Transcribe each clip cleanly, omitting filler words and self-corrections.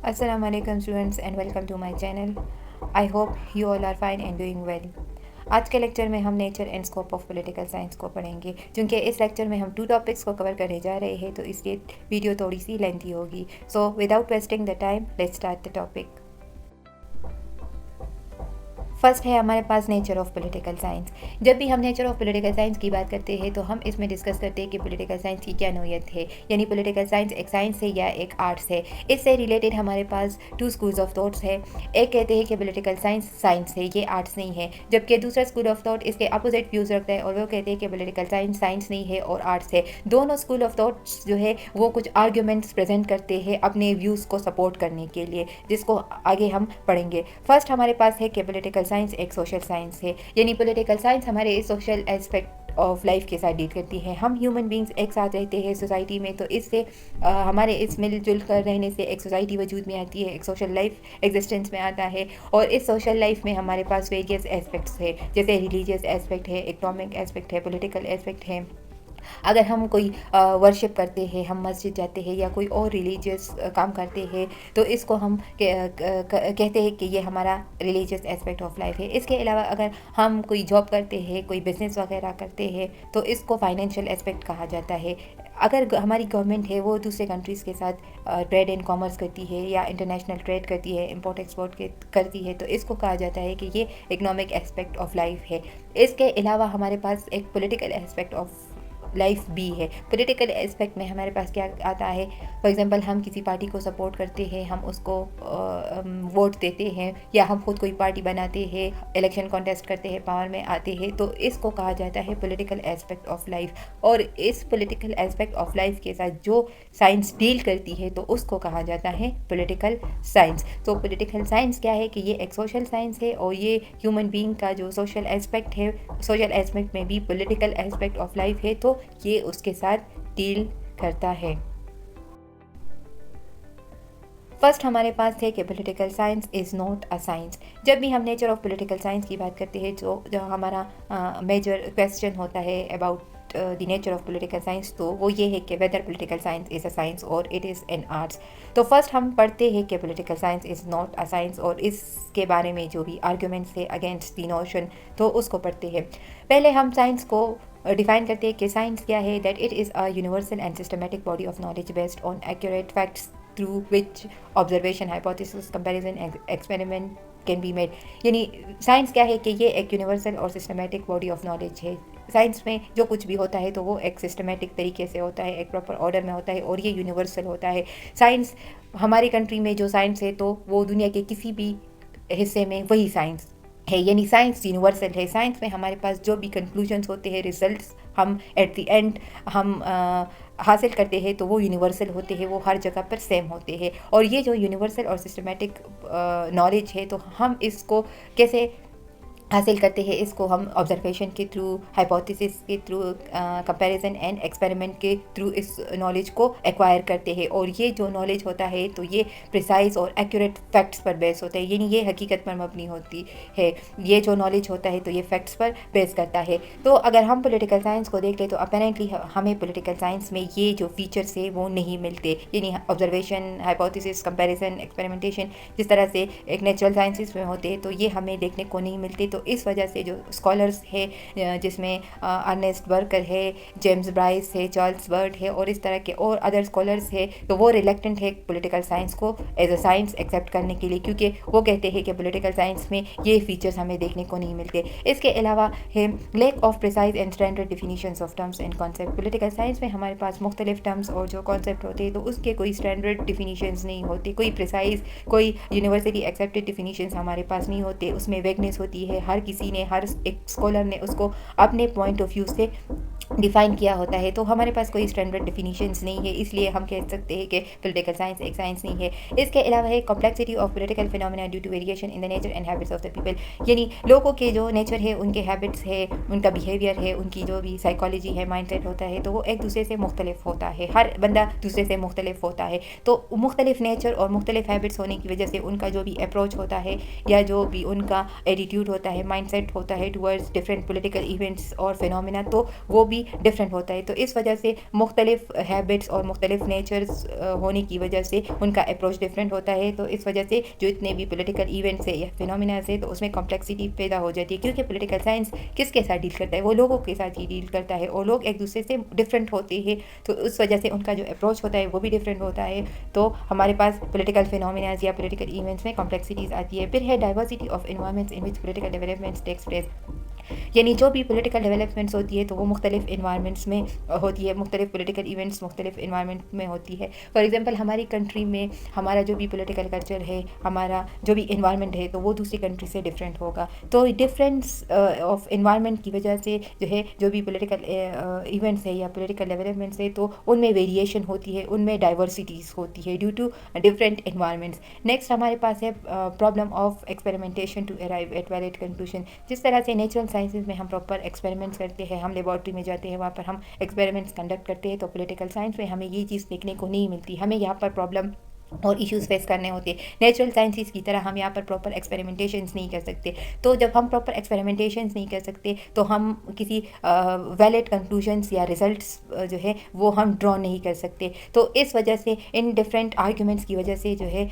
Assalamu alaikum students and welcome to my channel. I hope you all are fine and doing well. आज के lecture में हम nature and scope of political science को पढ़ेंगे। क्योंकि इस लेक्चर में हम 2 टॉपिक्स को कवर करने जा रहे हैं तो इसलिए वीडियो थोड़ी सी लेंथी होगी। So without wasting the time let's start the topic. First है हमारे पास नेचर ऑफ पॉलिटिकल साइंस। जब भी हम नेचर ऑफ पॉलिटिकल साइंस की बात करते हैं तो हम इसमें डिस्कस करते हैं कि पॉलिटिकल साइंस की क्या नोयत है, यानी पॉलिटिकल साइंस एक साइंस है या एक आर्ट्स है। इससे रिलेटेड हमारे पास 2 स्कूल्स ऑफ थॉट्स है। एक कहते हैं कि पॉलिटिकल साइंस साइंस है, ये आर्ट्स नहीं है, जबकि दूसरा स्कूल ऑफ थॉट इसके अपोजिट व्यूज़ रखता है और वो कहते हैं कि पॉलिटिकल साइंस साइंस नहीं है और आर्ट्स है। दोनों स्कूल ऑफ थॉट्स जो है वो कुछ आर्ग्यूमेंट्स प्रेजेंट करते हैं अपने व्यूज़ को सपोर्ट करने के लिए, जिसको आगे हम पढ़ेंगे। फर्स्ट हमारे पास है कि पॉलिटिकल साइंस एक सोशल साइंस है, यानी पॉलिटिकल साइंस हमारे सोशल एस्पेक्ट ऑफ लाइफ के साथ डील करती है। हम ह्यूमन बींग्स एक साथ रहते हैं सोसाइटी में, तो इससे हमारे इस मिलजुल कर रहने से एक सोसाइटी वजूद में आती है, एक सोशल लाइफ एग्जिस्टेंस में आता है। और इस सोशल लाइफ में हमारे पास वेरियस एस्पेक्ट्स है, जैसे रिलीजियस एस्पेक्ट है, इकोनॉमिक एस्पेक्ट है, पॉलिटिकल एस्पेक्ट है। अगर हम कोई वर्शिप करते हैं, हम मस्जिद जाते हैं या कोई और रिलीजियस काम करते हैं तो इसको हम कहते हैं कि ये हमारा रिलीजियस एस्पेक्ट ऑफ लाइफ है। इसके अलावा अगर हम कोई जॉब करते हैं, कोई बिज़नेस वगैरह करते हैं तो इसको फाइनेंशियल एस्पेक्ट कहा जाता है। अगर हमारी गवर्नमेंट है वो दूसरे कंट्रीज़ के साथ ट्रेड एंड कॉमर्स करती है या इंटरनेशनल ट्रेड करती है, इंपोर्ट एक्सपोर्ट करती है, तो इसको कहा जाता है कि ये इकोनॉमिक एस्पेक्ट ऑफ लाइफ है। इसके अलावा हमारे पास एक पॉलिटिकल एस्पेक्ट ऑफ लाइफ भी है। पॉलिटिकल एस्पेक्ट में हमारे पास क्या आता है, फॉर एग्जांपल हम किसी पार्टी को सपोर्ट करते हैं, हम उसको वोट देते हैं, या हम खुद कोई पार्टी बनाते हैं, इलेक्शन कॉन्टेस्ट करते हैं, पावर में आते हैं, तो इसको कहा जाता है पॉलिटिकल एस्पेक्ट ऑफ लाइफ। और इस पॉलिटिकल एस्पेक्ट ऑफ लाइफ के साथ जो साइंस डील करती है तो उसको कहा जाता है पॉलिटिकल साइंस। तो पॉलिटिकल साइंस क्या है कि ये एक सोशल साइंस है और ये ह्यूमन बीइंग का जो सोशल एस्पेक्ट है, सोशल एस्पेक्ट में भी पॉलिटिकल एस्पेक्ट ऑफ लाइफ है, तो ये उसके साथ डील करता है। फर्स्ट हमारे पास है कि political science is not a science. जब भी हम नेचर ऑफ पॉलिटिकल साइंस की बात करते हैं तो जो हमारा मेजर क्वेश्चन होता है about the nature of political science, तो वो ये है कि whether political science is a science और इट इज़ एन आर्ट्स। तो फर्स्ट हम पढ़ते हैं कि political science is not a science और इसके बारे में जो भी आर्ग्यूमेंट्स है अगेंस्ट द नोशन, तो उसको पढ़ते हैं। पहले हम साइंस को डिफाइन करते हैं कि साइंस क्या है। That it is a universal and systematic body of knowledge based on accurate facts through which observation, hypothesis, comparison, experiment can be made. यानी साइंस क्या है कि ये एक यूनिवर्सल और सिस्टमेटिक बॉडी ऑफ नॉलेज है। साइंस में जो कुछ भी होता है तो वो एक सिस्टमेटिक तरीके से होता है, एक प्रॉपर ऑर्डर में होता है और ये यूनिवर्सल होता है। साइंस हमारी कंट्री में जो साइंस है तो वो दुनिया के किसी भी हिस्से में वही साइंस है, यानी साइंस यूनिवर्सल है। साइंस में हमारे पास जो भी कंक्लूजन्स होते हैं, रिजल्ट्स हम एट द एंड हम हासिल करते हैं तो वो यूनिवर्सल होते हैं, वो हर जगह पर सेम होते हैं। और ये जो यूनिवर्सल और सिस्टमेटिक नॉलेज है तो हम इसको कैसे हासिल करते हैं, इसको हम ऑब्जर्वेशन के थ्रू, हाइपोथेसिस के थ्रू, कंपैरिजन एंड एक्सपेरिमेंट के थ्रू इस नॉलेज को एक्वायर करते हैं। और ये जो नॉलेज होता है तो ये प्रिसाइज और एक्यूरेट फैक्ट्स पर बेस होता है, यानी ये हकीकत पर मबनी होती है। ये जो नॉलेज होता है तो ये फैक्ट्स पर बेस करता है। तो अगर हम पॉलिटिकल साइंस को देख लें तो अपेरेंटली हमें पॉलिटिकल साइंस में ये जो फीचर्स है वो नहीं मिलते, यानी ऑब्जर्वेशन, हाइपोथेसिस, कंपैरिजन, एक्सपेरिमेंटेशन जिस तरह से एक नेचुरल साइंसेस में होते हैं तो ये हमें देखने को नहीं मिलते। तो इस वजह से जो स्कॉलर्स है, जिसमें अर्नेस्ट बर्कर है, जेम्स ब्राइस है, चार्ल्स बर्ट है और इस तरह के और अदर स्कॉलर्स है, तो वो रिलेक्टेंट है पॉलिटिकल साइंस को एज अ साइंस एक्सेप्ट करने के लिए, क्योंकि वो कहते हैं कि पॉलिटिकल साइंस में ये फीचर्स हमें देखने को नहीं मिलते। इसके अलावा है lack of precise and standard definitions of terms and concept. Political science में हमारे पास मुख्तलिफ टर्म्स और जो कॉन्सेप्ट होते हैं तो उसके कोई स्टैंडर्ड डिफिनीशंस नहीं होती, कोई प्रिसाइज, कोई यूनिवर्सली एक्सेप्टेड डिफिनीशंस हमारे पास नहीं होते। उसमें वेगनेस होती है, हर किसी ने, हर एक स्कॉलर ने उसको अपने पॉइंट ऑफ व्यू से डिफ़ाइन किया होता है। तो हमारे पास कोई स्टैंडर्ड डिफिनीशंस नहीं है, इसलिए हम कह सकते हैं कि पॉलिटिकल साइंस एक साइंस नहीं है। इसके अलावा है complexity of political phenomena due to variation in the nature and habits of the people, यानी लोगों के जो नेचर है, उनके हैबिट्स है, उनका बिहेवियर है, उनकी जो भी साइकोलॉजी है, माइंडसेट होता है, तो वो एक दूसरे से मुख्तलिफ होता है। हर बंदा दूसरे से मुख्तलिफ होता है, तो मुख्तलिफ नेचर और मुख्तलिफ हैबिट्स होने की वजह से उनका जो भी अप्रोच होता है या जो भी उनका एटीट्यूड होता है, माइंडसेट होता है टुवर्ड्स डिफरेंट पॉलिटिकल इवेंट्स और फिनोमेना, तो वो भी डिफरेंट होता है। तो इस वजह से मुख्तलिफ हैबिट्स और मुख्तलिफ नेचर्स होने की वजह से उनका अप्रोच डिफरेंट होता है। तो इस वजह से जो इतने भी पॉलिटिकल इवेंट्स है या फिनोमिनाज है तो उसमें कॉम्प्लेक्सिटी पैदा हो जाती है, क्योंकि पॉलिटिकल साइंस किसके साथ डील करता है, वो लोगों के साथ ही डील करता है और लोग एक दूसरे से डिफरेंट होते हैं। तो उस वजह से उनका जो अप्रोच होता है वो भी डिफरेंट होता है। तो हमारे पास पॉलिटिकल फिनोमिनाज या पॉलिटिकल इवेंट्स में कॉम्प्लेक्सिटीज़ आती है। फिर है diversity of environments in which political developments takes place, यानी जो भी पॉलिटिकल डेवलपमेंट्स होती है तो वो मुख्तलिफ इन्वायरमेंट्स में होती है, मुख्तलिफ पॉलिटिकल इवेंट्स मुख्तलिफ इन्वायरमेंट में होती है। फॉर एग्जांपल हमारी कंट्री में हमारा जो भी पॉलिटिकल कल्चर है, हमारा जो भी इन्वायरमेंट है तो वो दूसरी कंट्री से डिफरेंट होगा। तो डिफरेंस ऑफ इन्वायरमेंट की वजह से जो है जो भी पॉलिटिकल इवेंट्स है या पॉलिटिकल डेवलपमेंट्स है तो उनमें वेरिएशन होती है, उनमें डाइवर्सिटीज़ होती है due to different environments. Next हमारे पास है problem of experimentation to arrive at valid conclusion. जिस तरह से नेचुरल साइंसेज में हम प्रॉपर एक्सपेरिमेंट्स करते हैं, हम लेबॉर्ट्री में जाते हैं, वहाँ पर हम एक्सपेरिमेंट्स कंडक्ट करते हैं, तो पॉलिटिकल साइंस में हमें ये चीज़ देखने को नहीं मिलती। हमें यहाँ पर प्रॉब्लम और इश्यूज़ फेस करने होते हैं। नेचुरल साइंसेस की तरह हम यहाँ पर प्रॉपर एक्सपेरिमेंटेशंस नहीं कर सकते। तो जब हम प्रॉपर एक्सपेरिमेंटेशंस नहीं कर सकते तो हम किसी वैलिड कंक्लूजन्स या रिजल्ट्स जो है वो हम ड्रॉ नहीं कर सकते। तो इस वजह से इन डिफरेंट आर्ग्यूमेंट्स की वजह से जो है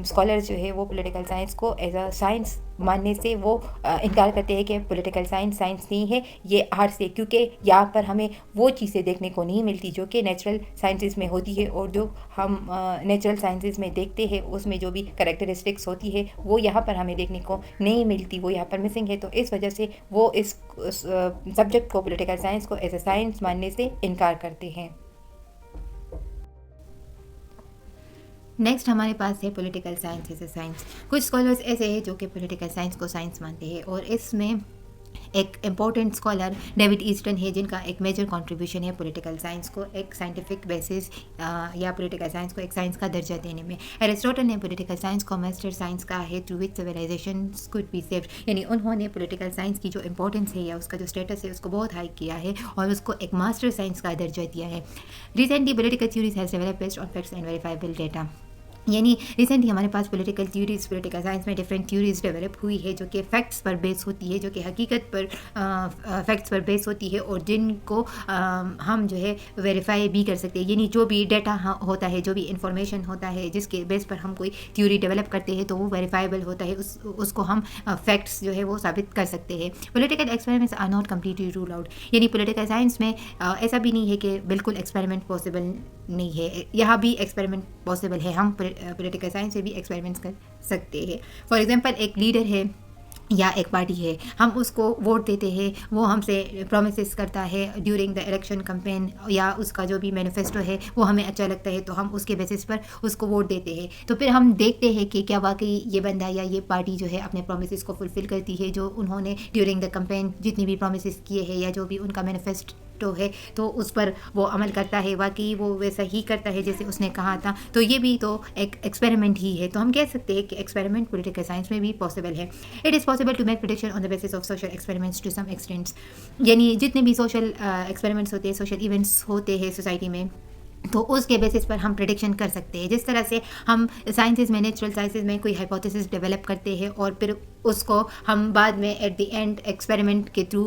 स्कॉलर्स जो है वो पॉलिटिकल साइंस को एज अ साइंस मानने से वो इनकार करते हैं कि पॉलिटिकल साइंस साइंस नहीं है, ये आर्ट्स है, क्योंकि यहाँ पर हमें वो चीज़ें देखने को नहीं मिलती जो कि नेचुरल साइंसेस में होती है, और जो हम नेचुरल साइंसेस में देखते हैं उसमें जो भी करैक्टरिस्टिक्स होती है वो यहाँ पर हमें देखने को नहीं मिलती, वो यहाँ पर मिसिंग है। तो इस वजह से वो इस सब्जेक्ट को पॉलिटिकल साइंस को एज ए साइंस मानने से इनकार करते हैं। नेक्स्ट हमारे पास है political science as a science. कुछ स्कॉलर्स ऐसे हैं जो कि पॉलिटिकल साइंस को साइंस मानते हैं, और इसमें एक इम्पॉर्टेंट स्कॉलर डेविड ईस्टन है जिनका एक मेजर कंट्रीब्यूशन है पॉलिटिकल साइंस को एक साइंटिफिक बेसिस या पॉलिटिकल साइंस को एक साइंस का दर्जा देने में। एरिस्टोटल ने पॉलिटिकल साइंस को मास्टर साइंस कहा है through which civilization could be saved, यानी उन्होंने पॉलिटिकल साइंस की जो इंपॉर्टेंस है या उसका जो स्टेटस है उसको बहुत हाई किया है और उसको एक मास्टर साइंस का दर्जा दिया है। Recently political theories has developed based on facts and verifiable data, यानी रिसेंटली हमारे पास पॉलिटिकल थ्योरीज पॉलिटिकल साइंस में डिफरेंट थ्योरीज डेवलप हुई है जो कि फैक्ट्स पर बेस होती है, जो कि हकीकत पर फैक्ट्स पर बेस होती है और जिनको हम जो है वेरीफाई भी कर सकते हैं। यानी जो भी डेटा होता है, जो भी इंफॉर्मेशन होता है जिसके बेस पर हम कोई थ्योरी डेवलप करते हैं तो वो वेरीफाइबल होता है, उसको हम फैक्ट्स जो है वो साबित कर सकते हैं। Political experiments are not completely rule out, यानी पॉलिटिकल साइंस में ऐसा भी नहीं है कि बिल्कुल एक्सपेरिमेंट पॉसिबल नहीं है, यहाँ भी एक्सपेरिमेंट पॉसिबल है। हम पॉलिटिकल साइंस से भी एक्सपेरिमेंट्स कर सकते हैं। फॉर एग्जांपल एक लीडर है या एक पार्टी है, हम उसको वोट देते हैं, वो हमसे प्रोमिसेस करता है ड्यूरिंग द इलेक्शन कैंपेन, या उसका जो भी मैनिफेस्टो है वो हमें अच्छा लगता है तो हम उसके बेसिस पर उसको वोट देते हैं। तो फिर हम देखते हैं कि क्या वाकई ये बंदा या ये पार्टी जो है अपने प्रोमिसेस को फुलफ़िल करती है, जो उन्होंने ड्यूरिंग द कैंपेन जितनी भी प्रोमिसेस किए हैं या जो भी उनका मैनिफेस्टो है तो उस पर वो अमल करता है, वाकई वो वैसा ही करता है जैसे उसने कहा था। तो ये भी तो एक एक्सपेरिमेंट ही है। तो हम कह सकते हैं कि एक्सपेरिमेंट पॉलिटिकल साइंस में भी पॉसिबल है। It is possible to make prediction on the basis of social experiments to some extents, यानी जितने भी सोशल एक्सपेरिमेंट्स होते हैं, सोशल इवेंट्स होते हैं सोसाइटी में, तो उसके बेसिस पर हम प्रेडिक्शन कर सकते हैं। जिस तरह से हम साइंसेज में, नेचुरल साइंसेज में कोई हाइपोथेसिस डेवलप करते हैं और फिर उसको हम बाद में एट द एंड एक्सपेरिमेंट के थ्रू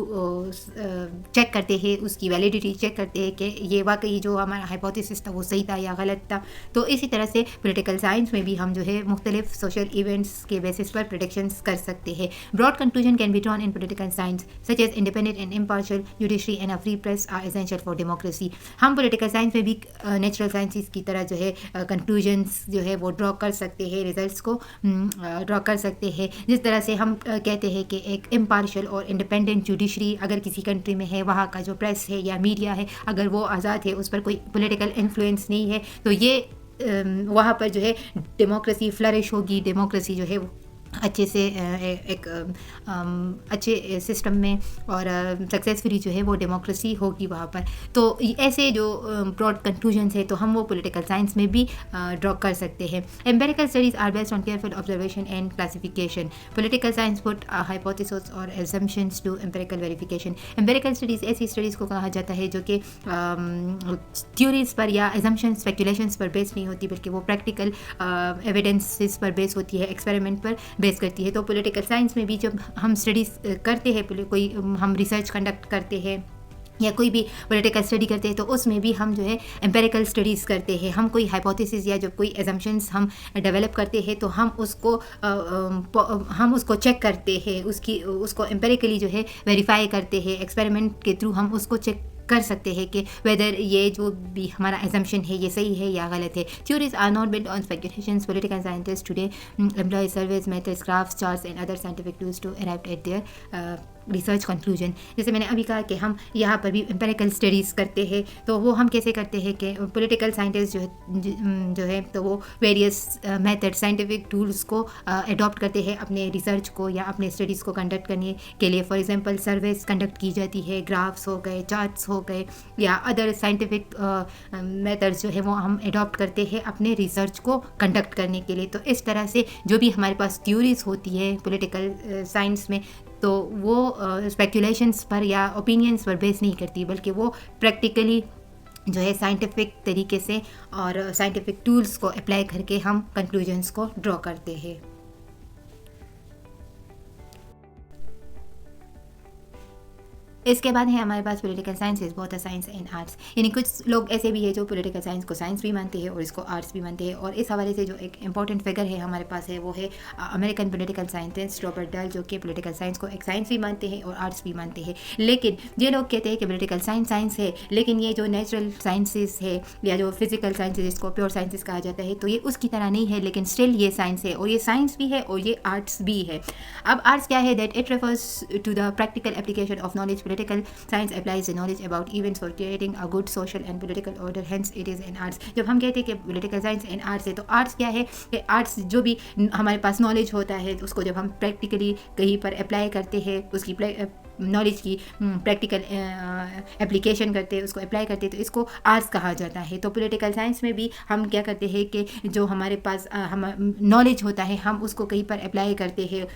चेक करते हैं, उसकी वैलिडिटी चेक करते हैं कि ये वाकई जो हमारा हाइपोथेसिस था वो सही था या गलत था। तो इसी तरह से पॉलिटिकल साइंस में भी हम जो है मुख्तलिफ सोशल इवेंट्स के बेसिस पर प्रेडिक्शंस कर सकते हैं। Broad conclusion can be drawn in political science such as independent and impartial judiciary and a free press are essential for democracy. हम पॉलिटिकल साइंस में भी नेचुरल साइंसेस की तरह जो है कंक्लूजन्स जो है वो ड्रॉ कर सकते हैं, रिजल्ट्स को ड्रॉ कर सकते हैं। जिस तरह से हम कहते हैं कि एक इम्पार्शियल और इंडिपेंडेंट जुडिशरी अगर किसी कंट्री में है, वहाँ का जो प्रेस है या मीडिया है अगर वो आज़ाद है, उस पर कोई पॉलिटिकल इन्फ्लुएंस नहीं है, तो ये वहाँ पर जो है डेमोक्रेसी फ्लरिश होगी, डेमोक्रेसी जो है वो अच्छे से एक अच्छे सिस्टम में और सक्सेसफुली जो है वो डेमोक्रेसी होगी वहाँ पर। तो ऐसे जो ब्रॉड कंक्लूजन्स है तो हम वो पॉलिटिकल साइंस में भी ड्रॉ कर सकते हैं। Empirical studies are based on careful observation and classification. Political science put hypothesis और assumptions to empirical verification. Empirical studies ऐसी स्टडीज़ को कहा जाता है जो कि थ्योरीज पर या एजम्पशंस स्पेकुलेशंस पर बेस नहीं होती, बल्कि वो प्रैक्टिकल एविडेंसेस पर बेस होती है, एक्सपेरिमेंट पर बेस करती है। तो पॉलिटिकल साइंस में भी जब हम स्टडीज़ करते हैं, कोई हम रिसर्च कंडक्ट करते हैं या कोई भी पॉलिटिकल स्टडी करते हैं तो उसमें भी हम जो है एम्पेरिकल स्टडीज़ करते हैं। हम कोई हाइपोथेसिस या जब कोई एजम्पशंस हम डेवलप करते हैं तो हम उसको चेक करते हैं, उसको एम्पेरिकली जो है वेरीफाई करते हैं। एक्सपेरिमेंट के थ्रू हम उसको चेक कर सकते हैं कि वेदर ये जो भी हमारा एजम्पशन है ये सही है या गलत है। Theories are not built on speculations. Political scientist today employ surveys, methods, graphs, charts and other scientific tools to arrive at their research conclusion. जैसे मैंने अभी कहा कि हम यहाँ पर भी एम्पेरिकल स्टडीज़ करते हैं, तो वो हम कैसे करते हैं कि पॉलिटिकल साइंटिस्ट जो है तो वो वेरियस मेथड, साइंटिफिक टूल्स को अडॉप्ट करते हैं अपने रिसर्च को या अपने स्टडीज़ को कंडक्ट करने के लिए। फॉर एग्जांपल सर्वेस कंडक्ट की जाती है, ग्राफ्स हो गए, चार्ट्स हो गए या अदर साइंटिफिक मेथड्स जो है वो हम अडॉप्ट करते हैं अपने रिसर्च को कंडक्ट करने के लिए। तो इस तरह से जो भी हमारे पास थ्योरीज होती है पॉलिटिकल साइंस में, तो वो स्पेकुलेशंस पर या ओपिनियंस पर बेस नहीं करती, बल्कि वो प्रैक्टिकली जो है साइंटिफिक तरीके से और साइंटिफिक टूल्स को अप्लाई करके हम कंक्लूजन्स को ड्रॉ करते हैं। इसके बाद है हमारे पास political science is both a science and arts. यानी कुछ लोग ऐसे भी है जो पॉलिटिकल साइंस को साइंस भी मानते हैं और इसको आर्ट्स भी मानते हैं। और इस हवाले से जो एक इंपॉर्टेंट फिगर है हमारे पास है वो है अमेरिकन पॉलिटिकल साइंटिस्ट रॉबर्ट डल, जो कि पॉलिटिकल साइंस को एक साइंस भी मानते हैं और आर्ट्स भी मानते हैं। लेकिन ये लोग कहते हैं कि पॉलिटिकल साइंस साइंस है, लेकिन ये जो नेचुरल साइंसेस है या जो फिजिकल साइंसेस जिसको प्योर साइंसेस कहा जाता है, तो ये उसकी तरह नहीं है, लेकिन स्टिल ये साइंस है और ये साइंस भी है और ये आर्ट्स भी है। अब आर्ट्स क्या है? That it refers to the practical application of knowledge. Political science applies the knowledge about events for creating a good social and political order, hence it is an arts। जब हम कहते हैं कि पॉलिटिकल साइंस एंड आर्ट्स है, तो arts क्या है कि आर्ट्स जो भी हमारे पास नॉलेज होता है उसको जब हम प्रैक्टिकली कहीं पर अप्लाई करते हैं, उसकी नॉलेज की प्रैक्टिकल एप्लीकेशन करते हैं, उसको अप्लाई करते हैं, तो इसको आर्ट्स कहा जाता है। तो पॉलिटिकल साइंस में भी हम क्या करते हैं कि जो हमारे पास हम नॉलेज होता है हम उसको कहीं पर अप्लाई करते हैं।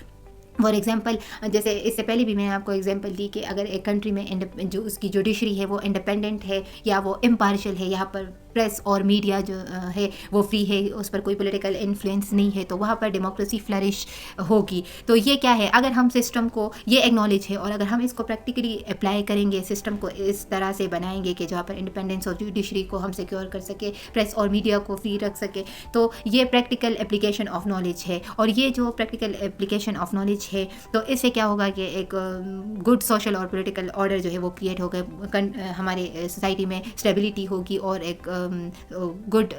फॉर एग्जांपल, जैसे इससे पहले भी मैंने आपको एग्जांपल दी कि अगर एक कंट्री में जो उसकी जुडिशरी है वो इंडिपेंडेंट है या वो इम्पार्शियल है, यहाँ पर प्रेस और मीडिया जो है वो फ्री है, उस पर कोई पॉलिटिकल इन्फ्लुएंस नहीं है, तो वहाँ पर डेमोक्रेसी फ्लरिश होगी। तो ये क्या है? अगर हम सिस्टम को ये एक्नॉलेज है और अगर हम इसको प्रैक्टिकली अप्लाई करेंगे, सिस्टम को इस तरह से बनाएंगे कि जहाँ पर इंडिपेंडेंस ऑफ जुडिशरी को हम सिक्योर कर सके, प्रेस और मीडिया को फ्री रख सके, तो ये प्रैक्टिकल एप्लीकेशन ऑफ नॉलेज है। और ये जो प्रैक्टिकल एप्लीकेशन ऑफ नॉलेज है, तो इससे क्या होगा कि एक गुड सोशल और पॉलिटिकल ऑर्डर जो है वो क्रिएट होगा, हमारे सोसाइटी में स्टेबिलिटी होगी और एक गुड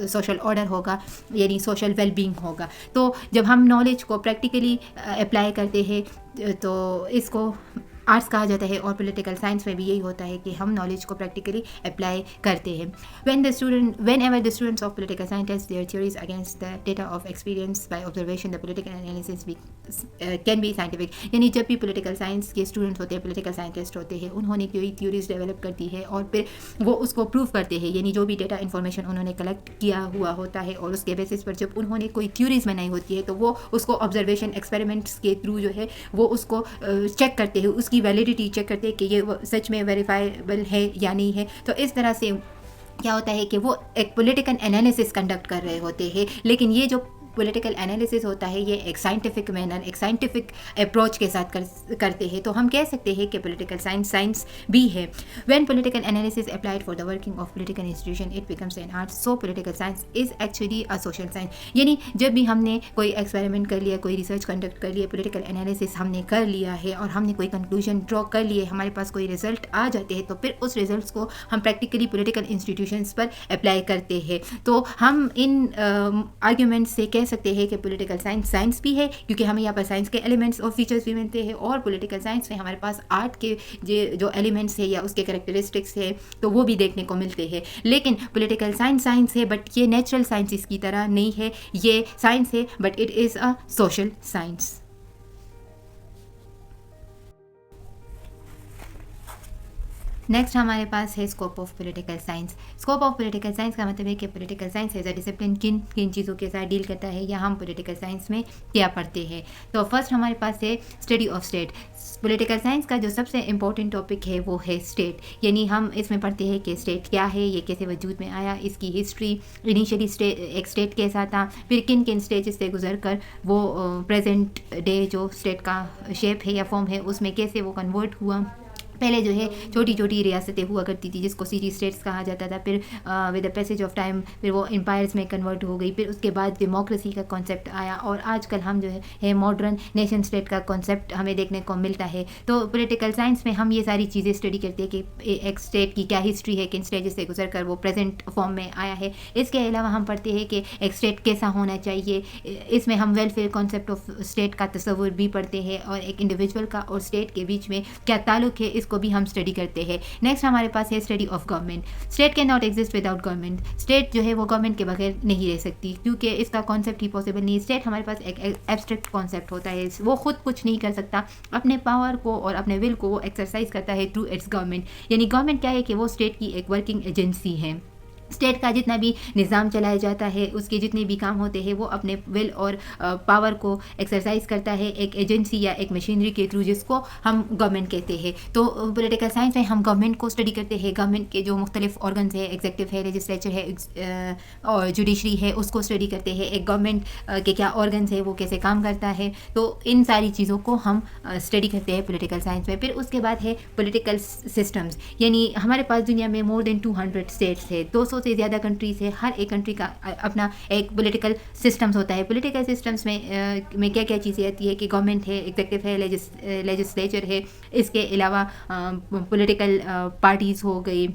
सोशल ऑर्डर होगा, यानी सोशल वेलबींग होगा। तो जब हम नॉलेज को प्रैक्टिकली अप्लाई करते हैं तो इसको आर्ट्स कहा जाता है। और पॉलिटिकल साइंस में भी यही होता है कि हम नॉलेज को प्रैक्टिकली अप्लाई करते हैं। whenever the students of political science test their theories against the data of experience by observation, the political analysis can be scientific। यानी जब भी पॉलिटिकल साइंस के स्टूडेंट्स होते हैं, पॉलिटिकल साइंटिस्ट होते हैं, उन्होंने कोई थ्योरीज डेवलप करती है और फिर वो उसको प्रूव करते हैं, यानी जो भी डेटा इन्फॉर्मेशन उन्होंने कलेक्ट किया हुआ होता है और उसके बेसिस पर जब उन्होंने कोई थ्योरीज बनाई होती है तो वो उसको ऑब्जर्वेशन एक्सपेरिमेंट्स के थ्रू जो है वो उसको चेक करते हैं, उसकी वैलिडिटी चेक करते हैं कि ये सच में वेरीफाइबल है या नहीं है। तो इस तरह से क्या होता है कि वो एक पॉलिटिकल एनालिसिस कंडक्ट कर रहे होते हैं। लेकिन ये जो पॉलिटिकल एनालिसिस होता है ये एक साइंटिफिक मैनर, एक साइंटिफिक अप्रोच के साथ करते हैं। तो हम कह सकते हैं कि पॉलिटिकल साइंस साइंस भी है। When political analysis applied for the working of political institution it becomes an art. So political science is actually a social science. यानी जब भी हमने कोई एक्सपेरिमेंट कर लिया, कोई रिसर्च कंडक्ट कर लिया, पॉलिटिकल एनालिसिस हमने कर लिया है और हमने कोई कंक्लूजन ड्रॉ कर लिए, हमारे पास कोई रिजल्ट आ जाते हैं, तो फिर उस रिजल्ट्स को हम प्रैक्टिकली पॉलिटिकल इंस्टीट्यूशंस पर अप्लाई करते हैं। तो हम इन आर्ग्यूमेंट से कह सकते हैं कि पॉलिटिकल साइंस साइंस भी है, क्योंकि हमें यहाँ पर साइंस के एलिमेंट्स और फीचर्स भी मिलते हैं, और पॉलिटिकल साइंस में हमारे पास आर्ट के जो एलिमेंट्स है या उसके कैरेक्टरिस्टिक्स है तो वो भी देखने को मिलते हैं। लेकिन पॉलिटिकल साइंस साइंस है, बट ये नेचुरल साइंसिस की तरह नहीं है, ये साइंस है but it is a social science. Next हमारे पास है scope of political science. Scope of political science का मतलब है कि political science as a discipline किन किन चीज़ों के साथ डील करता है या हम पॉलिटिकल साइंस में क्या पढ़ते हैं। तो फर्स्ट हमारे पास है study of state. Political science का जो सबसे इम्पोर्टेंट टॉपिक है वो है स्टेट, यानी हम इसमें पढ़ते हैं कि स्टेट क्या है, ये कैसे वजूद में आया, इसकी हिस्ट्री, इनिशियली एक स्टेट कैसा था, फिर किन किन स्टेजेस से गुजर कर वो प्रेजेंट डे जो स्टेट का शेप है या फॉर्म है उसमें कैसे वो कन्वर्ट हुआ, पहले जो है छोटी छोटी रियासतें हुआ करती थी जिसको सिटी स्टेट्स कहा जाता था, फिर with the passage of time फिर वो एम्पायर्स में कन्वर्ट हो गई, फिर उसके बाद डेमोक्रेसी का कॉन्सेप्ट आया और आजकल हम जो है मॉडर्न नेशन स्टेट का कॉन्सेप्ट हमें देखने को मिलता है। तो पॉलिटिकल साइंस में हम ये सारी चीज़ें स्टडी करते हैं कि एक स्टेट की क्या हिस्ट्री है, किन स्टेजेस से गुजर कर वो प्रेजेंट फॉर्म में आया है। इसके अलावा हम पढ़ते हैं कि एक स्टेट कैसा होना चाहिए, इसमें हम वेलफेयर कॉन्सेप्ट ऑफ स्टेट का तस्वुर भी पढ़ते हैं और एक इंडिविजुअल का और स्टेट के बीच में क्या ताल्लुक है इसको भी हम स्टडी करते हैं। नेक्स्ट हमारे पास है study of government. State can not exist without government. State जो है वो गवर्नमेंट के बगैर नहीं रह सकती क्योंकि इसका कॉन्सेप्ट ही पॉसिबल नहीं। स्टेट हमारे पास एक एब्स्ट्रैक्ट कॉन्सेप्ट होता है, वो खुद कुछ नहीं कर सकता, अपने पावर को और अपने विल को वो एक्सरसाइज करता है थ्रू इट्स गवर्नमेंट। यानी गवर्नमेंट क्या है कि वो स्टेट की एक वर्किंग एजेंसी है। स्टेट का जितना भी निज़ाम चलाया जाता है, उसके जितने भी काम होते हैं वो अपने विल और पावर को एक्सरसाइज करता है एक एजेंसी या एक मशीनरी के थ्रू जिसको हम गवर्नमेंट कहते हैं। तो पॉलिटिकल साइंस में हम गवर्नमेंट को स्टडी करते हैं, गवर्नमेंट के जो मुख्तलिफ ऑर्गन्स है, एग्जीक्यूटिव है, लेजिस्लेचर है और जुडिशरी है, उसको स्टडी करते हैं। एक गवर्नमेंट के क्या ऑर्गन्स है, वो कैसे काम करता है, तो इन सारी चीज़ों को हम स्टडी करते हैं पॉलिटिकल साइंस में। फिर उसके बाद है पॉलिटिकल सिस्टम्स, यानी हमारे पास दुनिया में मोर देन 200 स्टेट्स है, 200 से ज़्यादा कंट्रीज़ है। हर एक कंट्री का अपना एक पॉलिटिकल सिस्टम्स होता है। पॉलिटिकल सिस्टम्स में क्या क्या चीज़ें आती है कि गवर्नमेंट है, एग्जीक्यूटिव है, लेजिस्लेचर है, इसके अलावा पॉलिटिकल पार्टीज़ हो गई,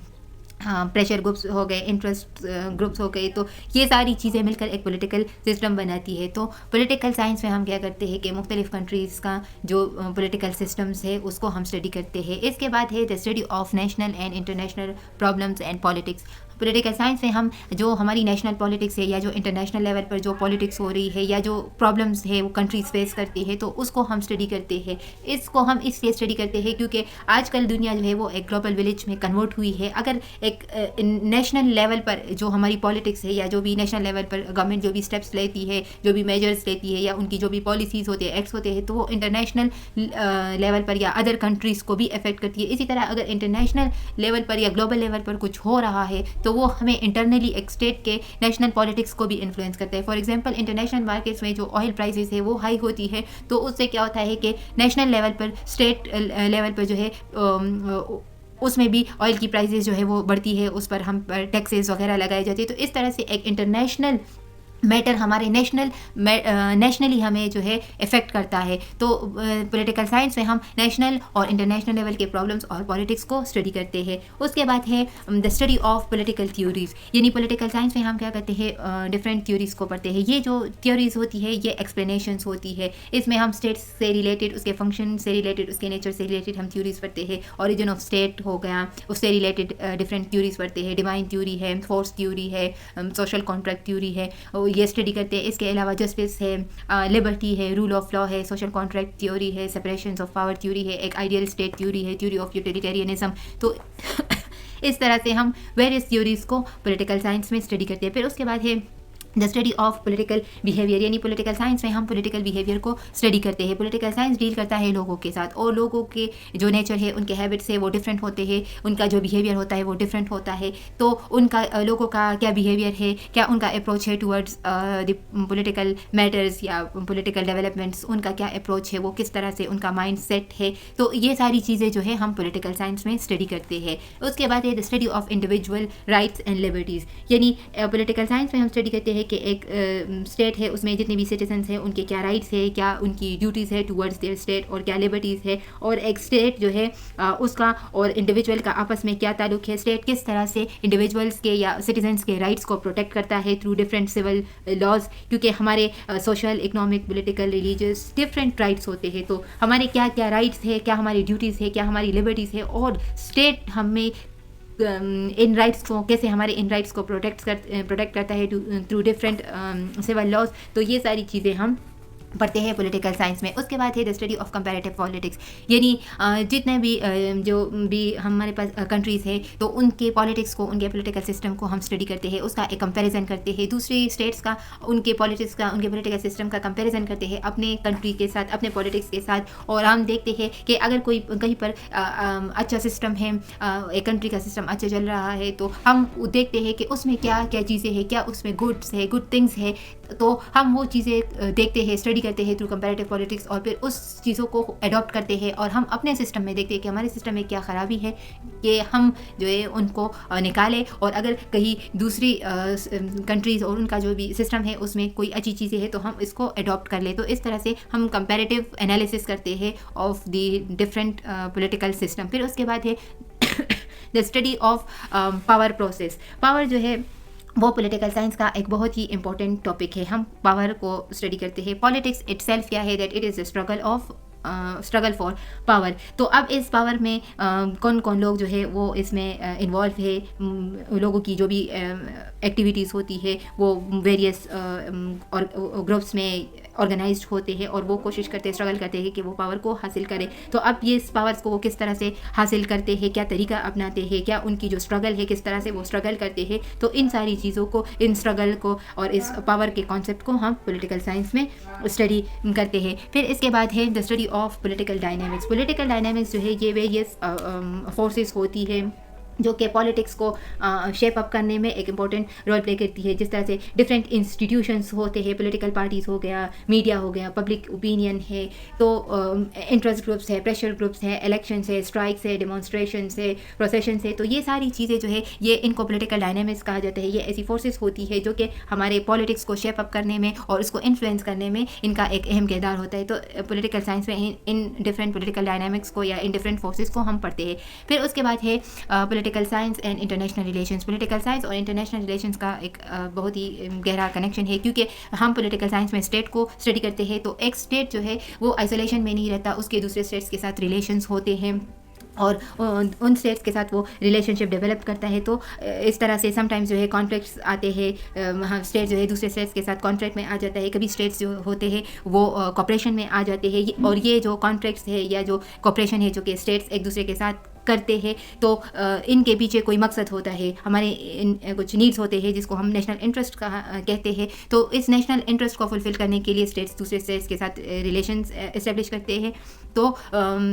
प्रेशर ग्रुप्स हो गए, इंटरेस्ट ग्रुप्स हो गए, तो ये सारी चीज़ें मिलकर एक पॉलिटिकल सिस्टम बनाती है। तो पॉलिटिकल साइंस में हम क्या करते हैं कि मुख्तलिफ कंट्रीज़ का जो पॉलिटिकल सिस्टम्स है उसको हम स्टडी करते हैं। इसके बाद है the study of national and international problems and politics. Political science में हम जो हमारी नेशनल पॉलिटिक्स है या जो इंटरनेशनल लेवल पर जो पॉलिटिक्स हो रही है या जो प्रॉब्लम्स है वो कंट्रीज फेस करती है तो उसको हम स्टडी करते हैं। इसको हम इसलिए स्टडी करते हैं क्योंकि आजकल दुनिया जो है वो एक ग्लोबल विलेज में कन्वर्ट हुई है। अगर एक नेशनल लेवल पर जो हमारी पॉलिटिक्स है या जो भी नेशनल लेवल पर गवर्नमेंट जो भी स्टेप्स लेती है, जो भी मेजर्स लेती है या उनकी जो भी पॉलिसीज़ होती है, एक्ट्स होते हैं, तो वो इंटरनेशनल लेवल पर या अदर कंट्रीज़ को भी अफेक्ट करती है। इसी तरह अगर इंटरनेशनल लेवल पर या ग्लोबल लेवल पर कुछ हो रहा है तो वो हमें इंटरनली एक स्टेट के नेशनल पॉलिटिक्स को भी इन्फ्लुएंस करता है। फॉर एग्जांपल इंटरनेशनल मार्केट्स में जो ऑयल प्राइसेस है वो हाई होती है तो उससे क्या होता है कि नेशनल लेवल पर, स्टेट लेवल पर जो है उसमें भी ऑयल की प्राइसेस जो है वो बढ़ती है, उस पर हम टैक्सेस वगैरह लगाए जाते हैं। तो इस तरह से एक इंटरनेशनल मैटर हमारे नेशनली हमें जो है इफ़ेक्ट करता है। तो पॉलिटिकल साइंस में हम नेशनल और इंटरनेशनल लेवल के प्रॉब्लम्स और पॉलिटिक्स को स्टडी करते हैं। उसके बाद है the study of political theories, यानी पॉलिटिकल साइंस में हम क्या करते हैं, डिफरेंट थ्योरीज को पढ़ते हैं। ये जो थ्योरीज होती है ये एक्सप्लेनेशंस होती है, इसमें हम स्टेट्स से रिलेटेड, उसके फंक्शन से रिलेटेड, उसके नेचर से रिलेटेड हम थ्योरीज पढ़ते हैं। ओरिजिन ऑफ स्टेट हो गया, उससे रिलेटेड डिफरेंट थ्योरीज पढ़ते हैं। डिवाइन थ्योरी है, फोर्स थ्योरी है, सोशल कॉन्ट्रैक्ट थ्योरी है, ये स्टडी करते हैं। इसके अलावा जस्टिस है, लिबर्टी है, रूल ऑफ लॉ है, सोशल कॉन्ट्रैक्ट थ्योरी है, सेपरेशन ऑफ पावर थ्योरी है, एक आइडियल स्टेट थ्योरी है, थ्योरी ऑफ यूटिलिटेरियनिज्म। तो इस तरह से हम वेरियस थ्योरीज को पॉलिटिकल साइंस में स्टडी करते हैं। फिर उसके बाद है the study of political behaviour, यानी पॉलिटिकल साइंस में हम पॉलिटिकल बिहेवियर को स्टडी करते हैं। पॉलिटिकल साइंस डील करता है लोगों के साथ और लोगों के जो नेचर है, उनके हैबिट्स है वो डिफरेंट होते हैं, उनका जो बिहेवियर होता है वो डिफरेंट होता है। तो उनका लोगों का क्या बिहेवियर है, क्या उनका अप्रोच है टूवर्ड्स द पॉलिटिकल मैटर्स या पॉलिटिकल डेवलपमेंट्स, उनका क्या अप्रोच है, वो किस तरह से उनका माइंड सेट है। तो ये सारी चीज़ें जो है हम पॉलिटिकल साइंस में स्टडी करते हैं। उसके बाद है the study of individual rights and liberties, यानी पॉलिटिकल साइंस में हम स्टडी करते हैं कि एक स्टेट है उसमें जितने भी सिटीजन्स हैं उनके क्या राइट्स है, क्या उनकी ड्यूटीज़ है टूवर्ड्स देयर स्टेट और क्या लिबर्टीज़ है, और एक स्टेट जो है उसका और इंडिविजुअल का आपस में क्या ताल्लुक है, स्टेट किस तरह से इंडिविजुअल्स के या सिटीजन्स के राइट्स को प्रोटेक्ट करता है थ्रू डिफरेंट सिविल लॉज, क्योंकि हमारे social, economic, political, religious different rights होते हैं। तो हमारे क्या क्या राइट्स है, क्या हमारी ड्यूटीज़ है, क्या हमारी लिबर्टीज़ है, और स्टेट हमें इन राइट्स को कैसे, हमारे इन राइट्स को प्रोटेक्ट करता है थ्रू डिफरेंट सिविल लॉज। तो ये सारी चीज़ें हम पढ़ते हैं पॉलिटिकल साइंस में। उसके बाद है the study of comparative politics, यानी जितने भी जो भी हमारे पास कंट्रीज़ है तो उनके पॉलिटिक्स को, उनके पॉलिटिकल सिस्टम को हम स्टडी करते हैं, उसका एक कंपैरिजन करते हैं दूसरी स्टेट्स का, उनके पॉलिटिक्स का, उनके पॉलिटिकल सिस्टम का कंपैरिजन करते हैं अपने कंट्री के साथ, अपने पॉलिटिक्स के साथ। और हम देखते हैं कि अगर कोई कहीं पर अच्छा सिस्टम है, एक कंट्री का सिस्टम अच्छा चल रहा है, तो हम देखते हैं कि उसमें क्या क्या चीज़ें हैं, क्या उसमें गुड्स है, गुड थिंग्स है, तो हम वो चीज़ें देखते हैं, स्टडी करते हैं थ्रू कंपैरेटिव पॉलिटिक्स, और फिर उस चीज़ों को अडॉप्ट करते हैं और हम अपने सिस्टम में देखते हैं कि हमारे सिस्टम में क्या ख़राबी है, कि हम जो है उनको निकालें, और अगर कहीं दूसरी कंट्रीज़ और उनका जो भी सिस्टम है उसमें कोई अच्छी चीज़ें हैं तो हम इसको अडॉप्ट कर लें। तो इस तरह से हम कंपैरेटिव एनालिसिस करते हैं of the different political system. फिर उसके बाद है the study of power process. Power जो है वो पॉलिटिकल साइंस का एक बहुत ही इंपॉर्टेंट टॉपिक है। हम पावर को स्टडी करते हैं। पॉलिटिक्स इटसेल्फ क्या है, that it is struggle for power. तो अब इस पावर में कौन कौन लोग जो है वो इसमें इन्वॉल्व है, लोगों की जो भी एक्टिविटीज़ होती है वो वेरियस और ग्रुप्स में ऑर्गेनाइज्ड होते हैं और वो कोशिश करते हैं, स्ट्रगल करते हैं कि वो पावर को हासिल करें। तो अब ये इस पावर्स को वो किस तरह से हासिल करते हैं, क्या तरीका अपनाते हैं, क्या उनकी जो स्ट्रगल है किस तरह से वो स्ट्रगल करते हैं, तो इन सारी चीज़ों को, इन स्ट्रगल को और इस पावर के कॉन्सेप्ट को हम पॉलिटिकल साइंस में स्टडी करते हैं। फिर इसके बाद है the study of political dynamics. Political dynamics जो है ये वेरियस फोर्सेस होती है जो कि पॉलिटिक्स को शेप अप करने में एक इम्पॉर्टेंट रोल प्ले करती है। जिस तरह से डिफरेंट इंस्टीट्यूशंस होते हैं, पॉलिटिकल पार्टीज़ हो गया, मीडिया हो गया, पब्लिक ओपिनियन है, तो इंटरेस्ट ग्रुप्स है, प्रेशर ग्रुप्स है, इलेक्शंस है, स्ट्राइक्स है, डेमोन्स्ट्रेशंस है, प्रोसेशंस है, तो ये सारी चीज़ें जो है ये इनको पॉलिटिकल डायनामिक्स कहा जाता है। ये ऐसी फोर्सेस होती है जो कि हमारे पॉलिटिक्स को शेप अप करने में और उसको इन्फ्लुएंस करने में इनका एक अहम किरदार होता है। तो पॉलिटिकल साइंस में इन डिफरेंट पॉलिटिकल डायनामिक्स को या इन डिफरेंट फोर्सेस को हम पढ़ते हैं। फिर उसके बाद है political science and international relations. Political science और इंटरनेशनल रिलेशंस का एक बहुत ही गहरा कनेक्शन है, क्योंकि हम पॉलिटिकल साइंस में स्टेट को स्टडी करते हैं, तो एक स्टेट जो है वो आइसोलेशन में नहीं रहता, उसके दूसरे स्टेट्स के साथ रिलेशंस होते हैं और उन स्टेट्स के साथ वो रिलेशनशिप डेवलप करता है। तो इस तरह से समटाइम्स जो है कॉन्फ्लिक्ट्स आते हैं, स्टेट जो है दूसरे स्टेट्स के साथ कॉन्फ्लिक्ट में आ जाता है, कभी स्टेट्स जो होते हैं वो कॉपरेशन में आ जाते हैं, और ये जो कॉन्फ्लिक्ट्स है या जो कॉपरेशन है जो कि स्टेट्स एक दूसरे के साथ करते हैं, तो इनके पीछे कोई मकसद होता है, हमारे कुछ नीड्स होते हैं जिसको हम नेशनल इंटरेस्ट कहते हैं। तो इस नेशनल इंटरेस्ट को फुलफिल करने के लिए स्टेट्स दूसरे स्टेट्स के साथ रिलेशंस इस्टेब्लिश करते हैं। तो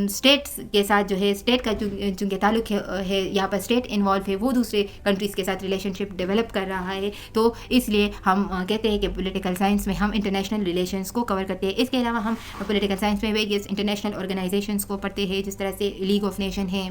स्टेट्स के साथ जो है स्टेट का जो ताल्लुक है यहाँ पर स्टेट इन्वॉल्व है, वो दूसरे कंट्रीज़ के साथ रिलेशनशिप डेवलप कर रहा है। तो इसलिए हम कहते हैं कि पॉलिटिकल साइंस में हम इंटरनेशनल रिलेशंस को कवर करते हैं। इसके अलावा हम पॉलिटिकल साइंस में वेरियस इंटरनेशनल ऑर्गेनाइजेशंस को पढ़ते हैं, जिस तरह से लीग ऑफ नेशन है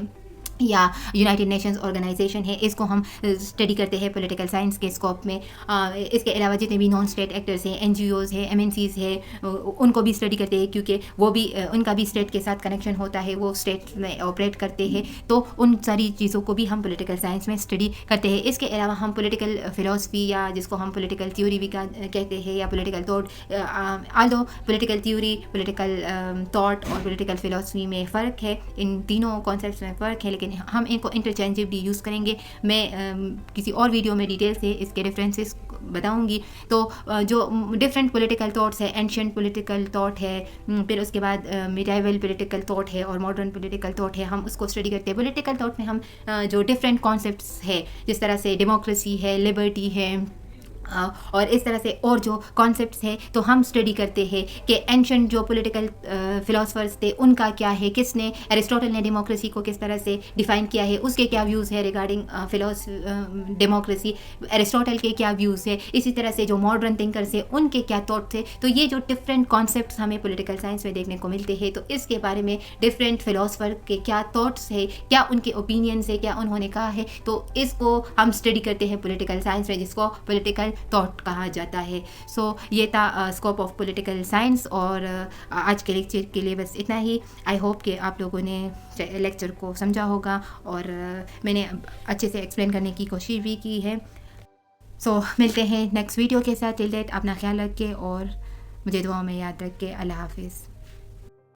या यूनाइटेड नेशंस ऑर्गेनाइजेशन है, इसको हम स्टडी करते हैं पॉलिटिकल साइंस के स्कोप में। इसके अलावा जितने भी नॉन स्टेट एक्टर्स हैं, एनजीओज़ है, एमएनसीज़ है, उनको भी स्टडी करते हैं, क्योंकि वो भी उनका भी स्टेट के साथ कनेक्शन होता है, वो स्टेट में ऑपरेट करते हैं। तो उन सारी चीज़ों को भी हम पॉलिटिकल साइंस में स्टडी करते हैं। इसके अलावा हम पॉलिटिकल फिलोसफी या जिसको हम पॉलिटिकल थ्योरी भी कहते हैं या political thought, Aldous political theory, political thought और पॉलिटिकल फिलोसफी में फ़र्क है, इन तीनों कॉन्सेप्ट्स में फ़र्क है, लेकिन हम इनको इंटरचेंजेबली यूज़ करेंगे। मैं किसी और वीडियो में डिटेल से इसके रेफरेंसेस बताऊंगी। तो जो डिफरेंट पॉलिटिकल थॉट्स है, एंशिएंट पॉलिटिकल थॉट है, फिर उसके बाद मिडाइवल पॉलिटिकल थॉट है और मॉडर्न पॉलिटिकल थॉट है, हम उसको स्टडी करते हैं। पॉलिटिकल थॉट में हम जो डिफरेंट कॉन्सेप्ट्स है, जिस तरह से डेमोक्रेसी है, लिबर्टी है, और इस तरह से और जो कॉन्सेप्ट्स हैं, तो हम स्टडी करते हैं कि एंशिएंट जो पॉलिटिकल फिलोसफर्स थे उनका क्या है, किसने, एरिस्टोटल ने डेमोक्रेसी को किस तरह से डिफ़ाइन किया है, उसके क्या व्यूज़ है रिगार्डिंग डेमोक्रेसी, एरिस्टोटल के क्या व्यूज़ है, इसी तरह से जो मॉडर्न थिंकर्स है उनके क्या थॉट थे। तो ये जो डिफरेंट कॉन्सेप्ट्स हमें पॉलिटिकल साइंस में देखने को मिलते हैं, तो इसके बारे में डिफरेंट फिलोसफर के क्या थॉट्स है, क्या उनके ओपिनियंस है, क्या उन्होंने कहा है, तो इसको हम स्टडी करते हैं पॉलिटिकल साइंस में, जिसको पॉलिटिकल थॉट कहा जाता है। सो ये था स्कोप ऑफ पॉलिटिकल साइंस, और आज के लेक्चर के लिए बस इतना ही। आई होप कि आप लोगों ने लेक्चर को समझा होगा और मैंने अच्छे से एक्सप्लेन करने की कोशिश भी की है। सो मिलते हैं नेक्स्ट वीडियो के साथ। टिल दैट अपना ख्याल रखें और मुझे दुआ में याद रखें। अल्लाह हाफिज़।